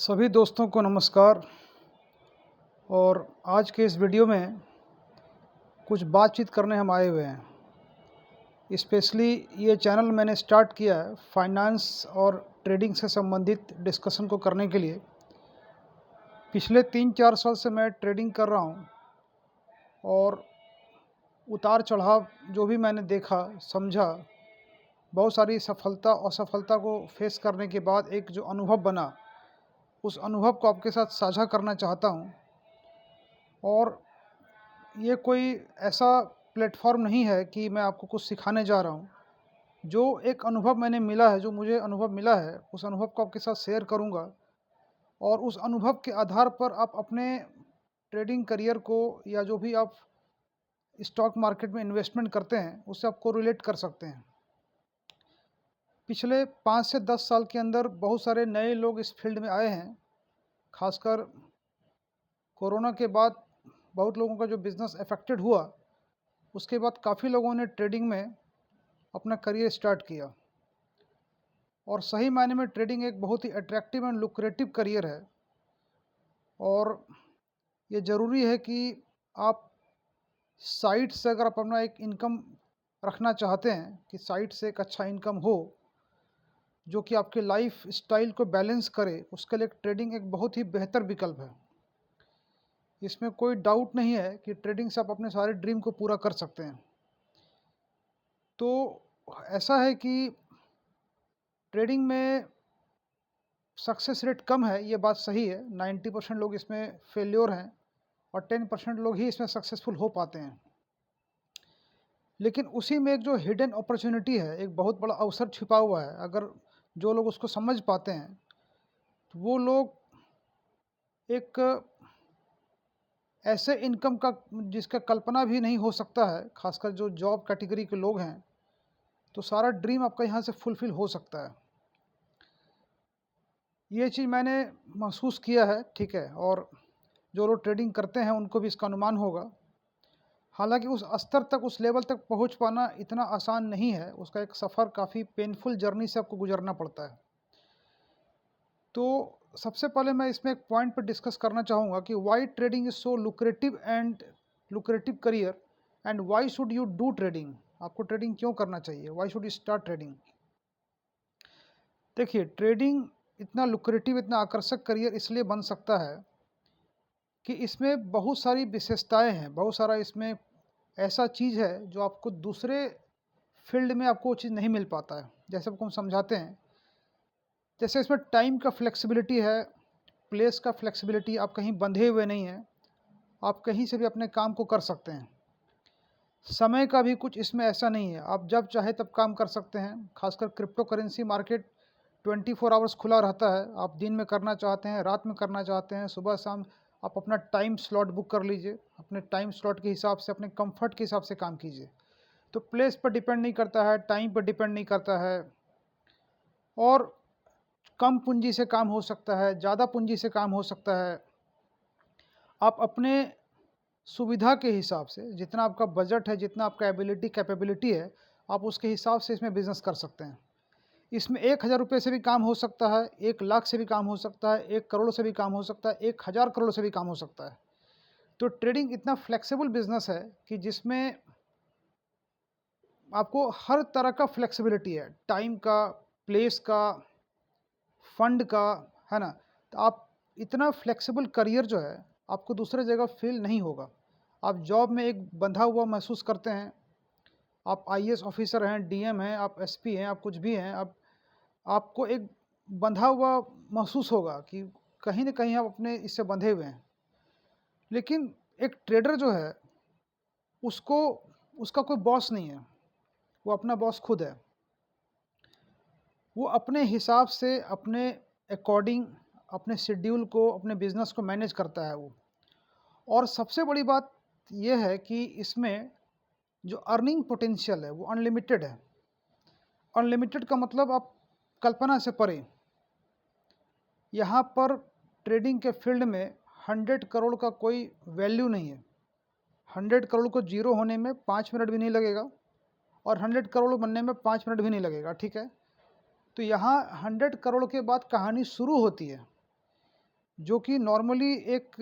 सभी दोस्तों को नमस्कार। और आज के इस वीडियो में कुछ बातचीत करने हम आए हुए हैं। स्पेशली ये चैनल मैंने स्टार्ट किया है फाइनेंस और ट्रेडिंग से संबंधित डिस्कशन को करने के लिए। पिछले 3-4 साल से मैं ट्रेडिंग कर रहा हूँ और उतार चढ़ाव जो भी मैंने देखा समझा, बहुत सारी सफलता और असफलता को फेस करने के बाद एक जो अनुभव बना, उस अनुभव को आपके साथ साझा करना चाहता हूँ। और ये कोई ऐसा प्लेटफॉर्म नहीं है कि मैं आपको कुछ सिखाने जा रहा हूँ। जो एक अनुभव मैंने मिला है, जो मुझे अनुभव मिला है, उस अनुभव को आपके साथ शेयर करूँगा और उस अनुभव के आधार पर आप अपने ट्रेडिंग करियर को या जो भी आप स्टॉक मार्केट में इन्वेस्टमेंट करते हैं उससे आपको रिलेट कर सकते हैं। पिछले 5 से 10 साल के अंदर बहुत सारे नए लोग इस फील्ड में आए हैं। खासकर कोरोना के बाद बहुत लोगों का जो बिज़नेस अफेक्टेड हुआ, उसके बाद काफ़ी लोगों ने ट्रेडिंग में अपना करियर स्टार्ट किया। और सही मायने में ट्रेडिंग एक बहुत ही अट्रैक्टिव एंड लुक्रेटिव करियर है। और ये ज़रूरी है कि आप साइड से अगर आप अपना एक इनकम रखना चाहते हैं कि साइड से एक अच्छा इनकम हो जो कि आपके लाइफ स्टाइल को बैलेंस करे, उसके लिए ट्रेडिंग एक बहुत ही बेहतर विकल्प है। इसमें कोई डाउट नहीं है कि ट्रेडिंग से आप अपने सारे ड्रीम को पूरा कर सकते हैं। तो ऐसा है कि ट्रेडिंग में सक्सेस रेट कम है, ये बात सही है। 90% लोग इसमें फेल्योर हैं और 10% लोग ही इसमें सक्सेसफुल हो पाते हैं। लेकिन उसी में एक जो हिडन अपॉर्चुनिटी है, एक बहुत बड़ा अवसर छिपा हुआ है। अगर जो लोग उसको समझ पाते हैं तो वो लोग एक ऐसे इनकम का जिसका कल्पना भी नहीं हो सकता है, खासकर जो जॉब कैटेगरी के लोग हैं, तो सारा ड्रीम आपका यहाँ से फुलफ़िल हो सकता है। ये चीज़ मैंने महसूस किया है, ठीक है। और जो लोग ट्रेडिंग करते हैं उनको भी इसका अनुमान होगा। हालाँकि उस स्तर तक, उस लेवल तक पहुँच पाना इतना आसान नहीं है। उसका एक सफ़र काफ़ी पेनफुल जर्नी से आपको गुज़रना पड़ता है। तो सबसे पहले मैं इसमें एक पॉइंट पर डिस्कस करना चाहूँगा कि why trading is so lucrative career and why should you do trading. आपको ट्रेडिंग क्यों करना चाहिए, why should you start trading. देखिए, ट्रेडिंग इतना लुक्रेटिव, इतना आकर्षक करियर इसलिए बन सकता है कि इसमें बहुत सारी विशेषताएँ हैं, बहुत सारा इसमें ऐसा चीज़ है जो आपको दूसरे फील्ड में आपको वो चीज़ नहीं मिल पाता है। जैसे आपको हम समझाते हैं, जैसे इसमें टाइम का फ्लेक्सिबिलिटी है, प्लेस का फ्लेक्सिबिलिटी, आप कहीं बंधे हुए नहीं हैं, आप कहीं से भी अपने काम को कर सकते हैं। समय का भी कुछ इसमें ऐसा नहीं है, आप जब चाहे तब काम कर सकते हैं। खासकर क्रिप्टो करेंसी मार्केट 24 आवर्स खुला रहता है। आप दिन में करना चाहते हैं, रात में करना चाहते हैं, सुबह शाम आप अपना टाइम स्लॉट बुक कर लीजिए। अपने टाइम स्लॉट के हिसाब से, अपने कंफर्ट के हिसाब से काम कीजिए। तो प्लेस पर डिपेंड नहीं करता है, टाइम पर डिपेंड नहीं करता है। और कम पूंजी से काम हो सकता है, ज़्यादा पूंजी से काम हो सकता है। आप अपने सुविधा के हिसाब से, जितना आपका बजट है, जितना आपका एबिलिटी कैपेबिलिटी है, आप उसके हिसाब से इसमें बिज़नेस कर सकते हैं। इसमें 1000 रुपये से भी काम हो सकता है, 1 लाख से भी काम हो सकता है, 1 करोड़ से भी काम हो सकता है, 1000 करोड़ से भी काम हो सकता है। तो ट्रेडिंग इतना फ्लेक्सिबल बिज़नेस है कि जिसमें आपको हर तरह का फ्लेक्सिबिलिटी है, टाइम का, प्लेस का, फंड का, है ना? तो आप इतना फ्लेक्सिबल करियर जो है, आपको दूसरे जगह फ़ील नहीं होगा। आप जॉब में एक बंधा हुआ महसूस करते हैं। आप आईएएस ऑफ़िसर हैं, डीएम हैं, आप एसपी हैं, आप कुछ भी हैं, आपको एक बंधा हुआ महसूस होगा कि कहीं न कहीं आप अपने इससे बंधे हुए हैं। लेकिन एक ट्रेडर जो है, उसको उसका कोई बॉस नहीं है, वो अपना बॉस खुद है। वो अपने हिसाब से, अपने अकॉर्डिंग, अपने शेड्यूल को, अपने बिज़नेस को मैनेज करता है वो। और सबसे बड़ी बात ये है कि इसमें जो अर्निंग पोटेंशियल है वो अनलिमिटेड है। अनलिमिटेड का मतलब आप कल्पना से परे। यहाँ पर ट्रेडिंग के फील्ड में 100 करोड़ का कोई वैल्यू नहीं है। 100 करोड़ को ज़ीरो होने में 5 मिनट भी नहीं लगेगा और 100 करोड़ बनने में 5 मिनट भी नहीं लगेगा, ठीक है? तो यहाँ 100 करोड़ के बाद कहानी शुरू होती है। जो कि नॉर्मली एक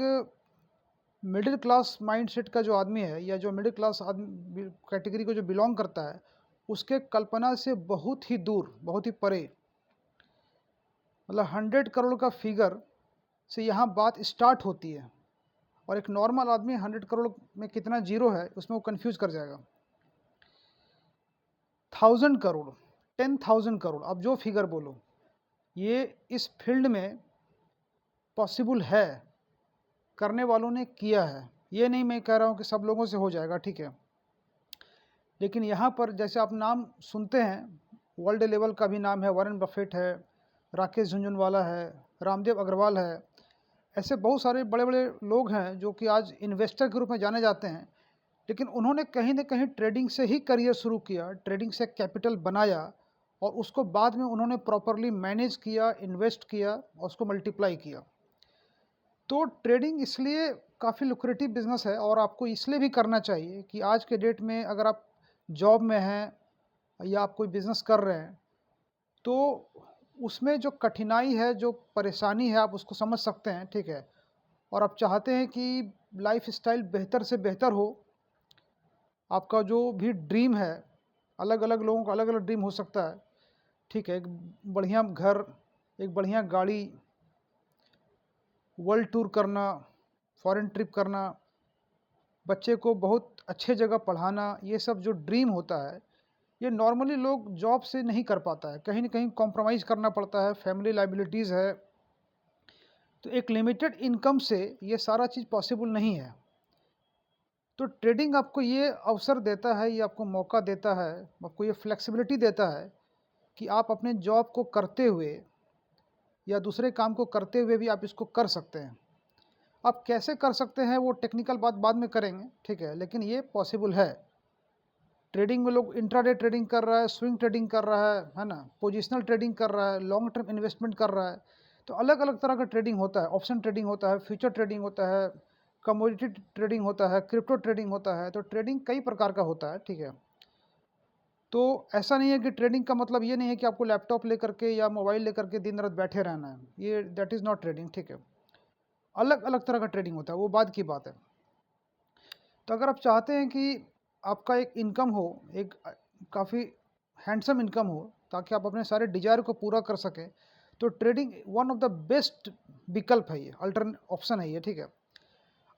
मिडिल क्लास माइंडसेट का जो आदमी है या जो मिडिल क्लास आदमी कैटेगरी को जो बिलोंग करता है, उसके कल्पना से बहुत ही दूर, बहुत ही परे, मतलब 100 करोड़ का फिगर से यहाँ बात स्टार्ट होती है और एक नॉर्मल आदमी 100 करोड़ में कितना जीरो है उसमें वो कंफ्यूज कर जाएगा। 1000 करोड़, 10,000 करोड़, अब जो फिगर बोलो, ये इस फील्ड में पॉसिबल है, करने वालों ने किया है। ये नहीं मैं कह रहा हूँ कि सब लोगों से हो जाएगा, ठीक है, लेकिन यहाँ पर जैसे आप नाम सुनते हैं, वर्ल्ड लेवल का भी नाम है, वॉरेन बफेट है, राकेश झुनझुनवाला है, रामदेव अग्रवाल है, ऐसे बहुत सारे बड़े बड़े लोग हैं जो कि आज इन्वेस्टर के रूप में जाने जाते हैं, लेकिन उन्होंने कहीं ना कहीं ट्रेडिंग से ही करियर शुरू किया, ट्रेडिंग से कैपिटल बनाया और उसको बाद में उन्होंने प्रॉपरली मैनेज किया, इन्वेस्ट किया और उसको मल्टीप्लाई किया। तो ट्रेडिंग इसलिए काफ़ी लुक्रेटिव बिजनेस है और आपको इसलिए भी करना चाहिए कि आज के डेट में अगर आप जॉब में हैं या आप कोई बिज़नेस कर रहे हैं, तो उसमें जो कठिनाई है, जो परेशानी है, आप उसको समझ सकते हैं, ठीक है, और आप चाहते हैं कि लाइफ स्टाइल बेहतर से बेहतर हो। आपका जो भी ड्रीम है, अलग अलग लोगों का अलग अलग ड्रीम हो सकता है, ठीक है, एक बढ़िया घर, एक बढ़िया गाड़ी, वर्ल्ड टूर करना, फॉरेन ट्रिप करना, बच्चे को बहुत अच्छे जगह पढ़ाना, ये सब जो ड्रीम होता है, ये नॉर्मली लोग जॉब से नहीं कर पाता है, कहीं ना कहीं कॉम्प्रोमाइज़ करना पड़ता है, फैमिली लाइबिलिटीज़ है, तो एक लिमिटेड इनकम से ये सारा चीज़ पॉसिबल नहीं है। तो ट्रेडिंग आपको ये अवसर देता है, ये आपको मौका देता है, आपको ये फ्लेक्सिबिलिटी देता है कि आप अपने जॉब को करते हुए या दूसरे काम को करते हुए भी आप इसको कर सकते हैं। आप कैसे कर सकते हैं वो टेक्निकल बात बाद में करेंगे, ठीक है, लेकिन ये पॉसिबल है। ट्रेडिंग में लोग इंट्राडे ट्रेडिंग कर रहा है, स्विंग ट्रेडिंग कर रहा है ना, पोजिशनल ट्रेडिंग कर रहा है, लॉन्ग टर्म इन्वेस्टमेंट कर रहा है। तो अलग अलग तरह का ट्रेडिंग होता है, ऑप्शन ट्रेडिंग होता है, फ्यूचर ट्रेडिंग होता है, कमोडिटी ट्रेडिंग होता है, क्रिप्टो ट्रेडिंग होता है। तो ट्रेडिंग कई प्रकार का होता है, ठीक है। तो ऐसा नहीं है कि ट्रेडिंग का मतलब ये नहीं है कि आपको लैपटॉप लेकर के या मोबाइल लेकर के दिन रात बैठे रहना है, ये दैट इज़ नॉट ट्रेडिंग, ठीक है। अलग अलग तरह का ट्रेडिंग होता है, वो बाद की बात है। तो अगर आप चाहते हैं कि आपका एक इनकम हो, एक काफ़ी हैंडसम इनकम हो, ताकि आप अपने सारे डिज़ायर को पूरा कर सकें, तो trading one of the best विकल्प है, ये अल्टरन ऑप्शन है ये, ठीक है।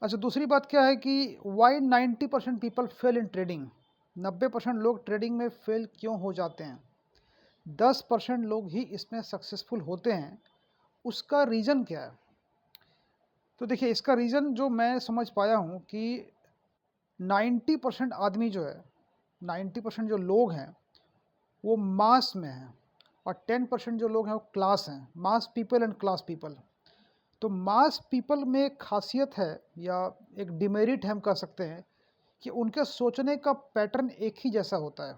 अच्छा, दूसरी बात क्या है कि why 90% people fail in trading, 90% लोग ट्रेडिंग में फेल क्यों हो जाते हैं, 10% लोग ही इसमें सक्सेसफुल होते हैं, उसका रीज़न क्या है? तो देखिए, इसका रीज़न जो मैं समझ पाया हूँ कि 90% आदमी जो है, 90% जो लोग हैं, वो मास में हैं और 10% जो लोग हैं वो क्लास हैं, मास पीपल एंड क्लास पीपल। तो मास पीपल में एक खासियत है या एक डिमेरिट हम कह सकते हैं कि उनके सोचने का पैटर्न एक ही जैसा होता है।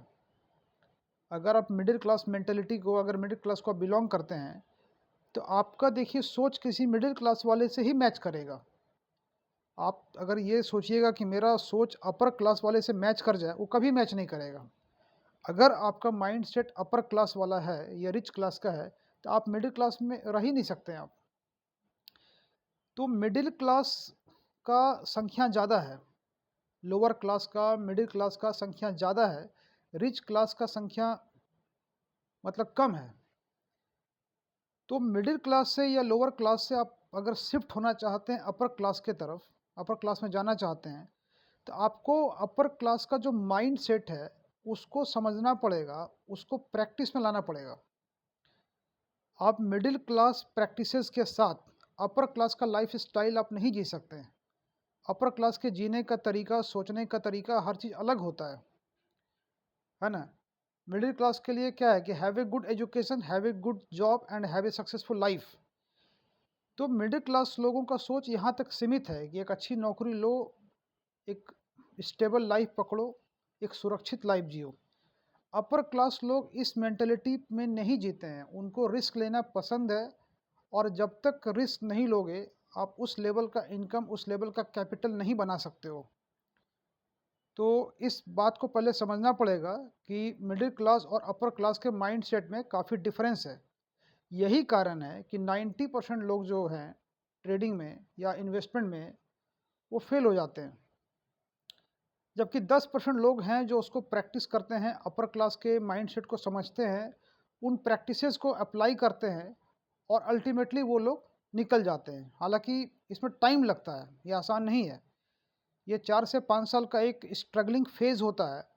अगर आप मिडिल क्लास मेंटेलिटी को, अगर मिडिल क्लास को बिलोंग करते हैं, तो आपका देखिए सोच किसी मिडिल क्लास वाले से ही मैच करेगा। आप अगर ये सोचिएगा कि मेरा सोच अपर क्लास वाले से मैच कर जाए, वो कभी मैच नहीं करेगा। अगर आपका माइंडसेट अपर क्लास वाला है या रिच क्लास का है, तो आप मिडिल क्लास में रह ही नहीं सकते हैं आप। तो मिडिल क्लास का संख्या ज़्यादा है, लोअर क्लास का, मिडिल क्लास का संख्या ज़्यादा है, रिच क्लास का संख्या मतलब कम है। तो मिडिल क्लास से या लोअर क्लास से आप अगर शिफ्ट होना चाहते हैं अपर क्लास के तरफ, अपर क्लास में जाना चाहते हैं, तो आपको अपर क्लास का जो माइंड सेट है उसको समझना पड़ेगा, उसको प्रैक्टिस में लाना पड़ेगा। आप मिडिल क्लास प्रैक्टिसेस के साथ अपर क्लास का लाइफ स्टाइल आप नहीं जी सकते हैं। अपर क्लास के जीने का तरीका, सोचने का तरीका, हर चीज़ अलग होता है ना। मिडिल क्लास के लिए क्या है कि have a good education, have a good job and have a successful life. तो मिडिल क्लास लोगों का सोच यहाँ तक सीमित है कि एक अच्छी नौकरी लो, एक स्टेबल लाइफ पकड़ो, एक सुरक्षित लाइफ जियो। अपर क्लास लोग इस मेंटेलिटी में नहीं जीते हैं, उनको रिस्क लेना पसंद है और जब तक रिस्क नहीं लोगे, आप उस लेवल का इनकम, उस लेवल का कैपिटल नहीं बना सकते हो। तो इस बात को पहले समझना पड़ेगा कि मिडिल क्लास और अपर क्लास के माइंडसेट में काफ़ी डिफरेंस है। यही कारण है कि 90% लोग जो हैं ट्रेडिंग में या इन्वेस्टमेंट में वो फेल हो जाते हैं। जबकि 10% लोग हैं जो उसको प्रैक्टिस करते हैं, अपर क्लास के माइंडसेट को समझते हैं, उन प्रैक्टिसेस को अप्लाई करते हैं और अल्टीमेटली वो लोग निकल जाते हैं। हालाँकि इसमें टाइम लगता है, ये आसान नहीं है। ये 4 से 5 साल का एक स्ट्रगलिंग फेज़ होता है,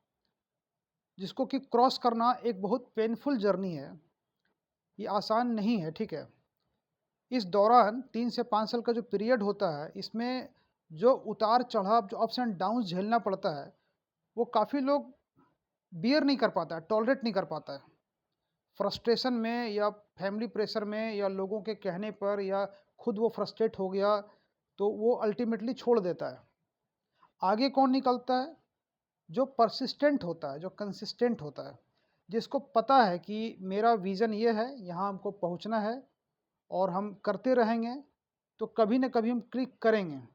जिसको कि क्रॉस करना एक बहुत पेनफुल जर्नी है। ये आसान नहीं है, ठीक है? इस दौरान 3 से 5 साल का जो पीरियड होता है, इसमें जो उतार-चढ़ाव, जो अप्स एंड डाउन्स झेलना पड़ता है, वो काफ़ी लोग बियर नहीं कर पाता है, टॉलरेट नहीं कर पाता है। फ्रस्ट्रेशन में या फैमिली प्रेशर में या लोगों के कहने पर या खुद वो फ्रस्ट्रेट हो गया, तो वो अल्टीमेटली छोड़ देता है। आगे कौन निकलता है? जो परसिस्टेंट होता है, जो कंसिस्टेंट होता है, जिसको पता है कि मेरा विज़न ये है, यहाँ हमको पहुँचना है और हम करते रहेंगे, तो कभी न कभी हम क्लिक करेंगे।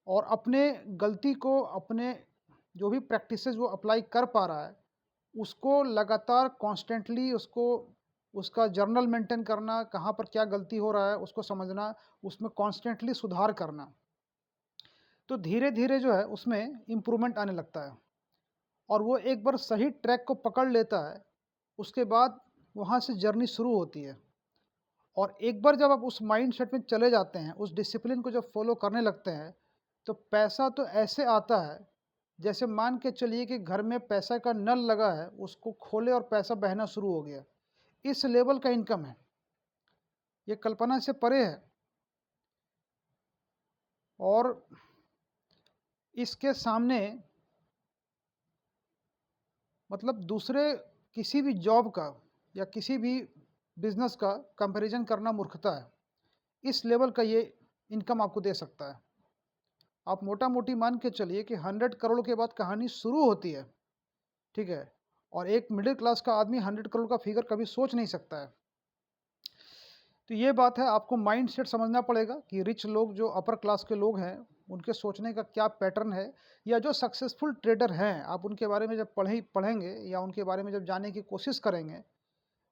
और अपने गलती को, अपने जो भी प्रैक्टिसेस वो अप्लाई कर पा रहा है, उसको लगातार कॉन्स्टेंटली उसको उसका जर्नल मेंटेन करना, कहाँ पर क्या गलती हो रहा है उसको समझना, उसमें कॉन्स्टेंटली सुधार करना। तो धीरे-धीरे जो है उसमें इम्प्रूवमेंट आने लगता है और वो एक बार सही ट्रैक को पकड़ लेता है, उसके बाद वहाँ से जर्नी शुरू होती है। और एक बार जब आप उस माइंडसेट में चले जाते हैं, उस डिसिप्लिन को जब फ़ॉलो करने लगते हैं, तो पैसा तो ऐसे आता है, जैसे मान के चलिए कि घर में पैसा का नल लगा है, उसको खोले और पैसा बहना शुरू हो गया। इस लेवल का इनकम है, ये कल्पना से परे है। और इसके सामने मतलब दूसरे किसी भी जॉब का या किसी भी बिज़नेस का कंपैरिज़न करना मूर्खता है। इस लेवल का ये इनकम आपको दे सकता है। आप मोटा-मोटी मान के चलिए कि 100 करोड़ के बाद कहानी शुरू होती है, ठीक है? और एक मिडिल क्लास का आदमी 100 करोड़ का फिगर कभी सोच नहीं सकता है। तो ये बात है, आपको माइंडसेट समझना पड़ेगा कि रिच लोग, जो अपर क्लास के लोग हैं, उनके सोचने का क्या पैटर्न है, या जो सक्सेसफुल ट्रेडर हैं, आप उनके बारे में जब पढ़ेंगे या उनके बारे में जब जानने की कोशिश करेंगे,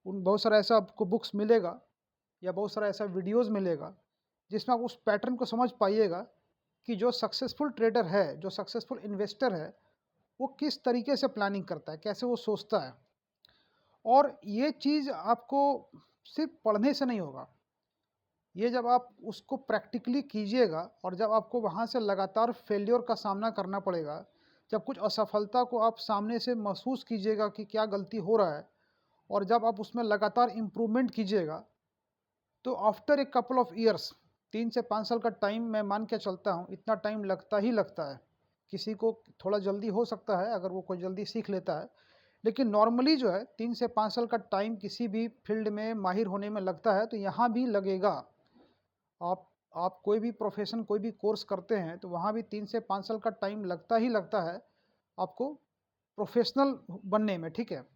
उन बहुत सारा ऐसा आपको बुक्स मिलेगा या बहुत सारा ऐसा वीडियोज़ मिलेगा, जिसमें आप उस पैटर्न को समझ पाइएगा कि जो सक्सेसफुल ट्रेडर है, जो सक्सेसफुल इन्वेस्टर है, वो किस तरीके से प्लानिंग करता है, कैसे वो सोचता है। और ये चीज़ आपको सिर्फ़ पढ़ने से नहीं होगा, ये जब आप उसको प्रैक्टिकली कीजिएगा और जब आपको वहाँ से लगातार फेल्योर का सामना करना पड़ेगा, जब कुछ असफलता को आप सामने से महसूस कीजिएगा कि क्या गलती हो रहा है, और जब आप उसमें लगातार इम्प्रूवमेंट कीजिएगा, तो after a couple of years, 3 से 5 साल का टाइम मैं मान के चलता हूँ, इतना टाइम लगता ही लगता है। किसी को थोड़ा जल्दी हो सकता है अगर वो कोई जल्दी सीख लेता है, लेकिन नॉर्मली जो है 3 से 5 साल का टाइम किसी भी फील्ड में माहिर होने में लगता है, तो यहाँ भी लगेगा। आप आप कोई भी प्रोफ़ेशन, कोई भी कोर्स करते हैं, तो वहाँ भी 3 से 5 साल का टाइम लगता ही लगता है, आपको प्रोफ़ेशनल बनने में, ठीक है?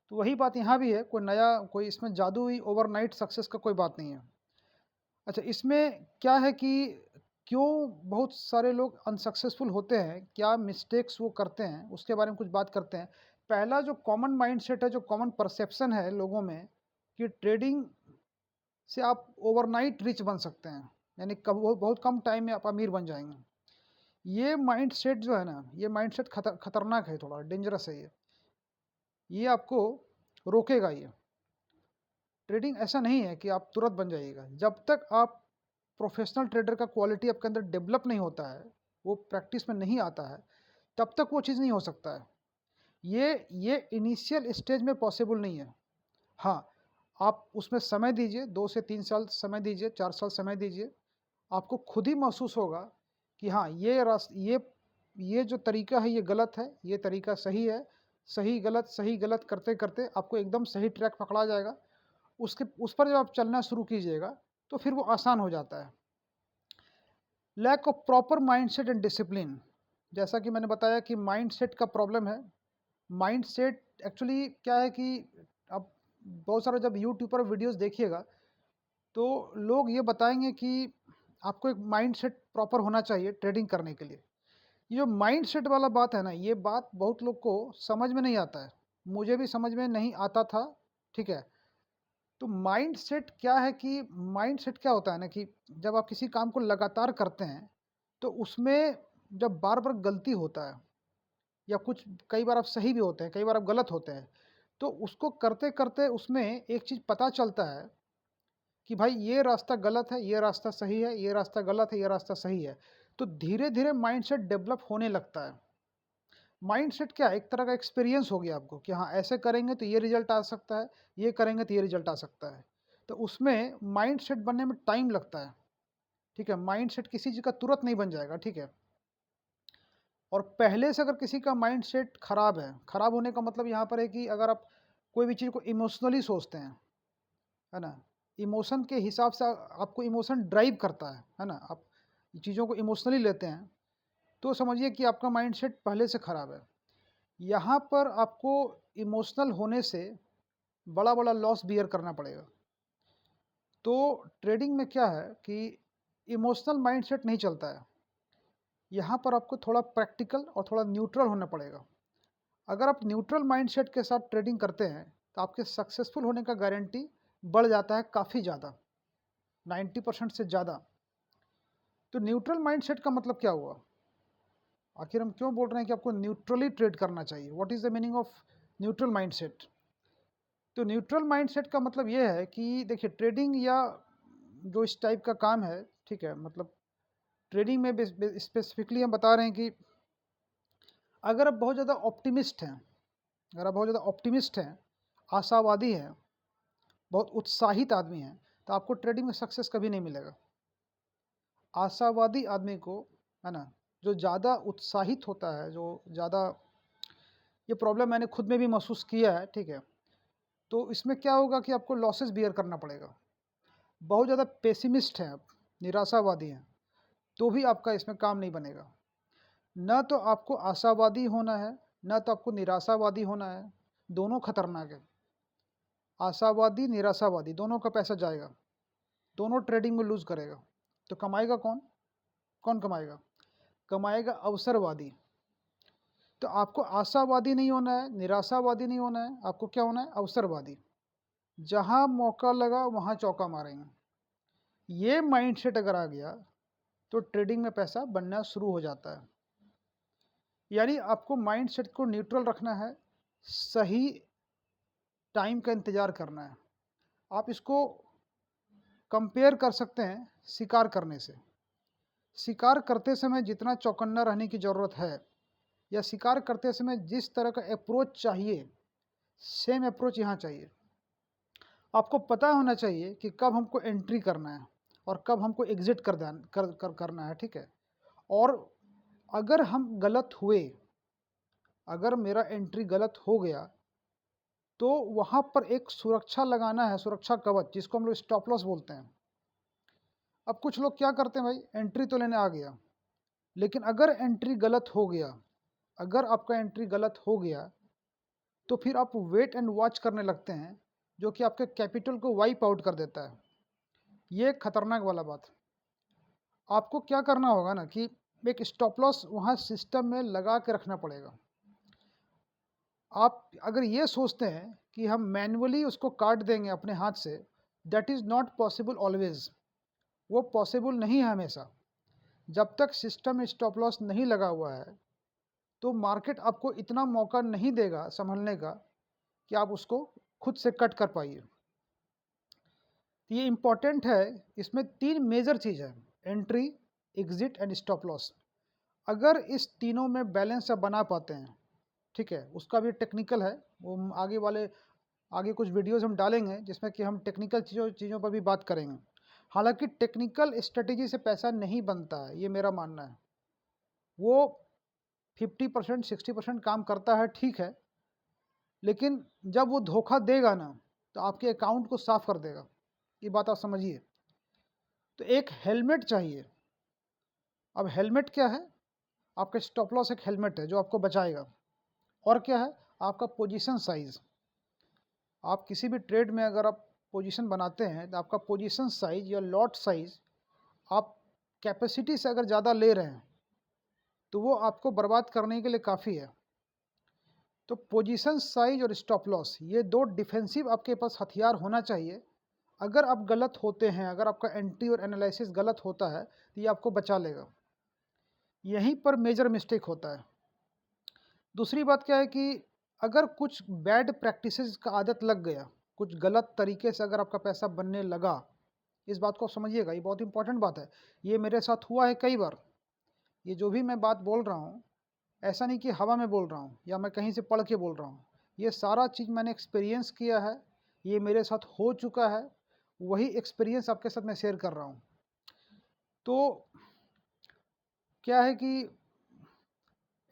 तो वही बात यहाँ भी है, कोई नया, कोई इसमें जादुई ओवरनाइट सक्सेस का कोई बात नहीं है। अच्छा, इसमें क्या है कि क्यों बहुत सारे लोग अनसक्सेसफुल होते हैं, क्या मिस्टेक्स वो करते हैं, उसके बारे में कुछ बात करते हैं। पहला जो कॉमन माइंडसेट है, जो कॉमन परसेप्शन है लोगों में, कि ट्रेडिंग से आप ओवरनाइट रिच बन सकते हैं, यानी कब वो बहुत कम टाइम में आप अमीर बन जाएँगे। ये माइंडसेट जो है ना, ये माइंडसेट खतरनाक है, थोड़ा डेंजरस है ये। ये आपको रोकेगा ये। ट्रेडिंग ऐसा नहीं है कि आप तुरंत बन जाइएगा। जब तक आप प्रोफेशनल ट्रेडर का क्वालिटी आपके अंदर डेवलप नहीं होता है, वो प्रैक्टिस में नहीं आता है, तब तक वो चीज़ नहीं हो सकता है। ये इनिशियल स्टेज में पॉसिबल नहीं है। हाँ, आप उसमें समय दीजिए, 2 से 3 साल समय दीजिए, 4 साल समय दीजिए। आपको खुद ही महसूस होगा कि हाँ, ये जो तरीका है ये गलत है, ये तरीका सही है। सही गलत करते-करते आपको एकदम सही ट्रैक पकड़ा जाएगा। उसके उस पर जब आप चलना शुरू कीजिएगा, तो फिर वो आसान हो जाता है। Lack of proper mindset and discipline, जैसा कि मैंने बताया कि माइंडसेट का प्रॉब्लम है। माइंडसेट एक्चुअली क्या है कि आप बहुत सारा जब यूट्यूब पर वीडियोज़ देखिएगा, तो लोग ये बताएँगे कि आपको एक माइंडसेट प्रॉपर होना चाहिए ट्रेडिंग करने के लिए। ये जो माइंडसेट वाला बात है ना, ये बात बहुत लोग को समझ में नहीं आता है। मुझे भी समझ में नहीं आता था, ठीक है? तो माइंडसेट क्या है कि माइंडसेट क्या होता है ना कि जब आप किसी काम को लगातार करते हैं, तो उसमें जब बार-बार गलती होता है या कुछ कई बार आप सही भी होते हैं, कई बार आप गलत होते हैं, तो उसको करते-करते उसमें एक चीज़ पता चलता है कि भाई ये रास्ता गलत है, ये रास्ता सही है, ये रास्ता गलत है, ये रास्ता सही है। तो धीरे-धीरे माइंडसेट डेवलप होने लगता है। माइंडसेट क्या है? एक तरह का एक्सपीरियंस हो गया आपको कि हाँ, ऐसे करेंगे तो ये रिज़ल्ट आ सकता है, ये करेंगे तो ये रिज़ल्ट आ सकता है। तो उसमें माइंडसेट बनने में टाइम लगता है, ठीक है? माइंडसेट किसी चीज़ का तुरंत नहीं बन जाएगा, ठीक है? और पहले से अगर किसी का माइंडसेट खराब है, खराब होने का मतलब यहाँ पर है कि अगर आप कोई भी चीज़ को इमोशनली सोचते हैं, है ना? इमोशन के हिसाब से आपको इमोशन ड्राइव करता है ना? आप चीज़ों को इमोशनली लेते हैं, तो समझिए कि आपका माइंडसेट पहले से खराब है। यहाँ पर आपको इमोशनल होने से बड़ा-बड़ा लॉस बियर करना पड़ेगा। तो ट्रेडिंग में क्या है कि इमोशनल माइंडसेट नहीं चलता है। यहाँ पर आपको थोड़ा प्रैक्टिकल और थोड़ा न्यूट्रल होना पड़ेगा। अगर आप न्यूट्रल माइंडसेट के साथ ट्रेडिंग करते हैं, तो आपके सक्सेसफुल होने का गारंटी बढ़ जाता है काफ़ी ज़्यादा, 90% से ज़्यादा। तो न्यूट्रल माइंडसेट का मतलब क्या हुआ? आखिर हम क्यों बोल रहे हैं कि आपको न्यूट्रली ट्रेड करना चाहिए? What is the meaning of neutral mindset? तो न्यूट्रल माइंडसेट का मतलब ये है कि देखिए ट्रेडिंग या जो इस टाइप का काम है, ठीक है? मतलब ट्रेडिंग में स्पेसिफिकली हम बता रहे हैं कि अगर आप बहुत ज़्यादा ऑप्टिमिस्ट हैं, अगर आप बहुत ज़्यादा ऑप्टिमिस्ट हैं, आशावादी हैं, बहुत उत्साहित आदमी हैं, तो आपको ट्रेडिंग में सक्सेस कभी नहीं मिलेगा। आशावादी आदमी को, है ना, जो ज़्यादा उत्साहित होता है, जो ज़्यादा, ये प्रॉब्लम मैंने खुद में भी महसूस किया है, ठीक है? तो इसमें क्या होगा कि आपको लॉसेस बियर करना पड़ेगा। बहुत ज़्यादा पेसिमिस्ट हैं आप, निराशावादी हैं, तो भी आपका इसमें काम नहीं बनेगा। ना तो आपको आशावादी होना है, ना तो आपको निराशावादी होना है, दोनों खतरनाक है। आशावादी, निराशावादी दोनों का पैसा जाएगा, दोनों ट्रेडिंग में लूज़ करेगा। तो कमाएगा कौन? कौन कमाएगा? कमाएगा अवसरवादी। तो आपको आशावादी नहीं होना है, निराशावादी नहीं होना है, आपको क्या होना है? अवसरवादी। जहाँ मौका लगा वहाँ चौका मारेंगे। ये माइंडसेट अगर आ गया, तो ट्रेडिंग में पैसा बनना शुरू हो जाता है। यानी आपको माइंडसेट को न्यूट्रल रखना है, सही टाइम का इंतज़ार करना है। आप इसको कंपेयर कर सकते हैं शिकार करने से। शिकार करते समय जितना चौकन्ना रहने की ज़रूरत है, या शिकार करते समय जिस तरह का अप्रोच चाहिए, सेम अप्रोच यहाँ चाहिए। आपको पता होना चाहिए कि कब हमको एंट्री करना है और कब हमको एग्ज़िट करना है, ठीक है? और अगर हम गलत हुए, अगर मेरा एंट्री गलत हो गया, तो वहाँ पर एक सुरक्षा लगाना है, सुरक्षा कवच, जिसको हम लोग स्टॉप लॉस बोलते हैं। अब कुछ लोग क्या करते हैं भाई, एंट्री तो लेने आ गया, लेकिन अगर एंट्री गलत हो गया, अगर आपका एंट्री गलत हो गया, तो फिर आप वेट एंड वॉच करने लगते हैं, जो कि आपके कैपिटल को वाइप आउट कर देता है। ये एक खतरनाक वाला बात। आपको क्या करना होगा ना कि एक स्टॉप लॉस वहाँ सिस्टम में लगा के रखना पड़ेगा। आप अगर ये सोचते हैं कि हम मैन्युअली उसको काट देंगे अपने हाथ से, that is not possible always. वो पॉसिबल नहीं है हमेशा। जब तक सिस्टम में स्टॉप लॉस नहीं लगा हुआ है, तो मार्केट आपको इतना मौका नहीं देगा संभलने का कि आप उसको खुद से कट कर पाइए। तो ये इम्पॉर्टेंट है, इसमें 3 मेजर चीज़ है, entry, exit and stop loss. अगर इस तीनों में बैलेंस आप बना पाते हैं, ठीक है? उसका भी टेक्निकल है, वो हम आगे कुछ वीडियोज़ हम डालेंगे जिसमें कि हम टेक्निकल चीज़ों पर भी बात करेंगे। हालाँकि टेक्निकल स्ट्रैटेजी से पैसा नहीं बनता है, ये मेरा मानना है। वो 50% 60% काम करता है, ठीक है, लेकिन जब वो धोखा देगा ना, तो आपके अकाउंट को साफ़ कर देगा। ये बात आप समझिए। तो एक हेलमेट चाहिए। अब हेलमेट क्या है? आपका स्टॉप लॉस एक हेलमेट है जो आपको बचाएगा। और क्या है? आपका पोजीशन साइज़। आप किसी भी ट्रेड में अगर आप पोजीशन बनाते हैं, तो आपका पोजीशन साइज़ या लॉट साइज़ आप कैपेसिटी से अगर ज़्यादा ले रहे हैं, तो वो आपको बर्बाद करने के लिए काफ़ी है। तो पोजीशन साइज़ और स्टॉप लॉस, ये 2 डिफेंसिव आपके पास हथियार होना चाहिए, अगर आप गलत होते हैं, अगर आपका एंट्री और एनालिसिस गलत होता है, तो ये आपको बचा लेगा। यहीं पर मेजर मिस्टेक होता है। दूसरी बात क्या है कि अगर कुछ बैड प्रैक्टिसेस का आदत लग गया, कुछ गलत तरीके से अगर आपका पैसा बनने लगा, इस बात को समझिएगा, ये बहुत इंपॉर्टेंट बात है। ये मेरे साथ हुआ है कई बार। ये जो भी मैं बात बोल रहा हूँ, ऐसा नहीं कि हवा में बोल रहा हूँ या मैं कहीं से पढ़ के बोल रहा हूँ। ये सारा चीज़ मैंने एक्सपीरियंस किया है, ये मेरे साथ हो चुका है, वही एक्सपीरियंस आपके साथ मैं शेयर कर रहा हूँ। तो क्या है कि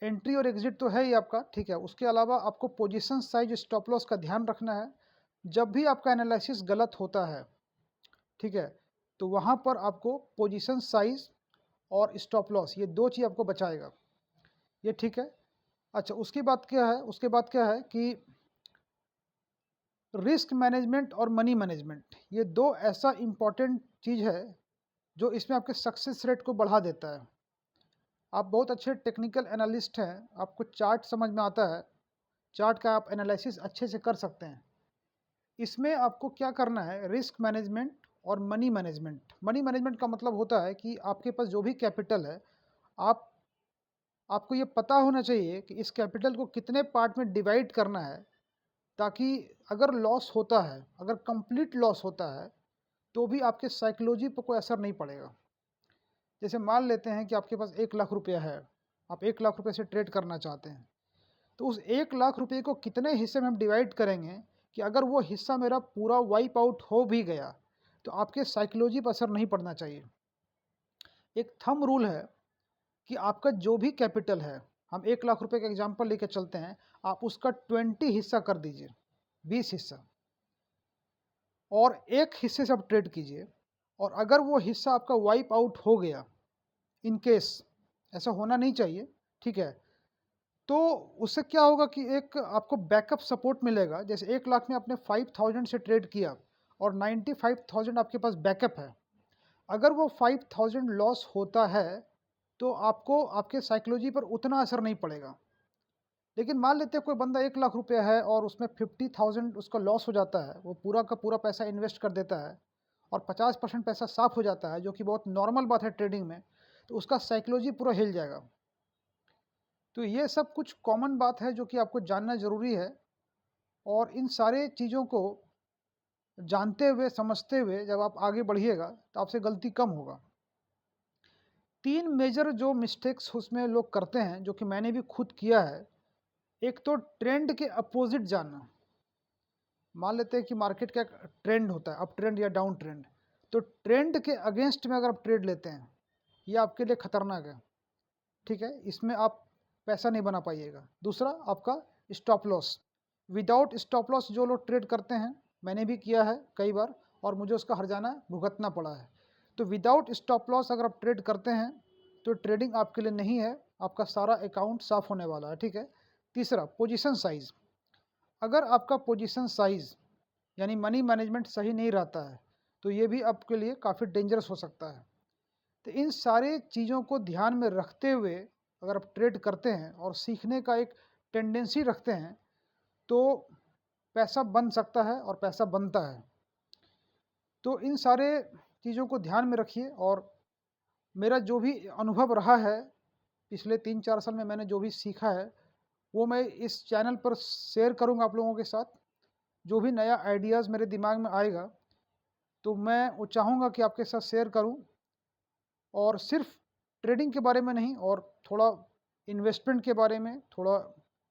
एंट्री और एग्जिट तो है ही आपका, ठीक है। उसके अलावा आपको पोजीशन साइज, स्टॉप लॉस का ध्यान रखना है। जब भी आपका एनालिसिस गलत होता है, ठीक है, तो वहाँ पर आपको पोजीशन साइज और स्टॉप लॉस, ये 2 चीज़ आपको बचाएगा। ये ठीक है। अच्छा, उसके बाद क्या है कि रिस्क मैनेजमेंट और मनी मैनेजमेंट, ये 2 ऐसा इम्पॉर्टेंट चीज़ है जो इसमें आपके सक्सेस रेट को बढ़ा देता है। आप बहुत अच्छे टेक्निकल एनालिस्ट हैं, आपको चार्ट समझ में आता है, चार्ट का आप एनालिसिस अच्छे से कर सकते हैं। इसमें आपको क्या करना है, रिस्क मैनेजमेंट और मनी मैनेजमेंट। मनी मैनेजमेंट का मतलब होता है कि आपके पास जो भी कैपिटल है, आप आपको ये पता होना चाहिए कि इस कैपिटल को कितने पार्ट में डिवाइड करना है, ताकि अगर लॉस होता है, अगर कंप्लीट लॉस होता है, तो भी आपके साइकोलॉजी पर कोई असर नहीं पड़ेगा। जैसे मान लेते हैं कि आपके पास 1 लाख रुपया है, आप 1 लाख रुपये से ट्रेड करना चाहते हैं, तो उस 1 लाख रुपये को कितने हिस्से में हम डिवाइड करेंगे कि अगर वो हिस्सा मेरा पूरा वाइप आउट हो भी गया, तो आपके साइकोलॉजी पर असर नहीं पड़ना चाहिए। एक थंब रूल है कि आपका जो भी कैपिटल है, हम 1 लाख रुपये का एग्जांपल लेकर चलते हैं, आप उसका 20 हिस्सा कर दीजिए, 20 हिस्सा, और एक हिस्से से आप ट्रेड कीजिए। और अगर वो हिस्सा आपका वाइप आउट हो गया, इन केस, ऐसा होना नहीं चाहिए, ठीक है, तो उससे क्या होगा कि एक आपको बैकअप सपोर्ट मिलेगा। जैसे 1 लाख में आपने 5000 से ट्रेड किया और 95,000 आपके पास बैकअप है। अगर वो 5000 लॉस होता है, तो आपको आपके साइकोलॉजी पर उतना असर नहीं पड़ेगा। लेकिन मान लेते हैं कोई बंदा 1 लाख रुपया है और उसमें 50,000 उसका लॉस हो जाता है, वो पूरा का पूरा पैसा इन्वेस्ट कर देता है और 50% पैसा साफ हो जाता है, जो कि बहुत नॉर्मल बात है ट्रेडिंग में, तो उसका साइकोलॉजी पूरा हिल जाएगा। तो ये सब कुछ कॉमन बात है जो कि आपको जानना ज़रूरी है, और इन सारे चीज़ों को जानते हुए, समझते हुए जब आप आगे बढ़िएगा, तो आपसे गलती कम होगा। 3 मेजर जो मिस्टेक्स उसमें लोग करते हैं, जो कि मैंने भी खुद किया है। एक तो ट्रेंड के अपोज़िट जानना। मान लेते हैं कि मार्केट का एक ट्रेंड होता है, अप ट्रेंड या डाउन ट्रेंड, तो ट्रेंड के अगेंस्ट में अगर आप ट्रेड लेते हैं, ये आपके लिए खतरनाक है, ठीक है, इसमें आप पैसा नहीं बना पाइएगा। दूसरा, आपका stop loss. Without stop loss जो लोग ट्रेड करते हैं, मैंने भी किया है कई बार और मुझे उसका हर्जाना भुगतना पड़ा है। तो विदाउट स्टॉप लॉस अगर आप ट्रेड करते हैं, तो ट्रेडिंग आपके लिए नहीं है, आपका सारा अकाउंट साफ होने वाला है, ठीक है। तीसरा, पोजीशन साइज़। अगर आपका पोजीशन साइज़ यानी मनी मैनेजमेंट सही नहीं रहता है, तो ये भी आपके लिए काफ़ी डेंजरस हो सकता है। तो इन सारे चीज़ों को ध्यान में रखते हुए अगर आप ट्रेड करते हैं और सीखने का एक टेंडेंसी रखते हैं, तो पैसा बन सकता है और पैसा बनता है। तो इन सारे चीज़ों को ध्यान में रखिए, और मेरा जो भी अनुभव रहा है पिछले 3-4 साल में, मैंने जो भी सीखा है, वो मैं इस चैनल पर शेयर करूँगा आप लोगों के साथ। जो भी नया आइडियाज़ मेरे दिमाग में आएगा, तो मैं वो चाहूँगा कि आपके साथ शेयर करूँ, और सिर्फ ट्रेडिंग के बारे में नहीं, और थोड़ा इन्वेस्टमेंट के बारे में, थोड़ा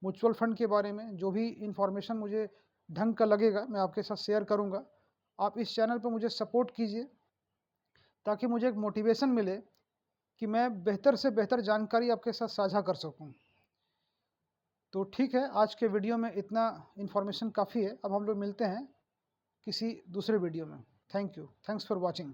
म्यूचुअल फंड के बारे में, जो भी इन्फॉर्मेशन मुझे ढंग का लगेगा, मैं आपके साथ शेयर करूँगा। आप इस चैनल पर मुझे सपोर्ट कीजिए, ताकि मुझे एक मोटिवेशन मिले कि मैं बेहतर से बेहतर जानकारी आपके साथ साझा कर सकूँ। तो ठीक है, आज के वीडियो में इतना इन्फॉर्मेशन काफ़ी है। अब हम लोग मिलते हैं किसी दूसरे वीडियो में। Thank you, thanks for watching.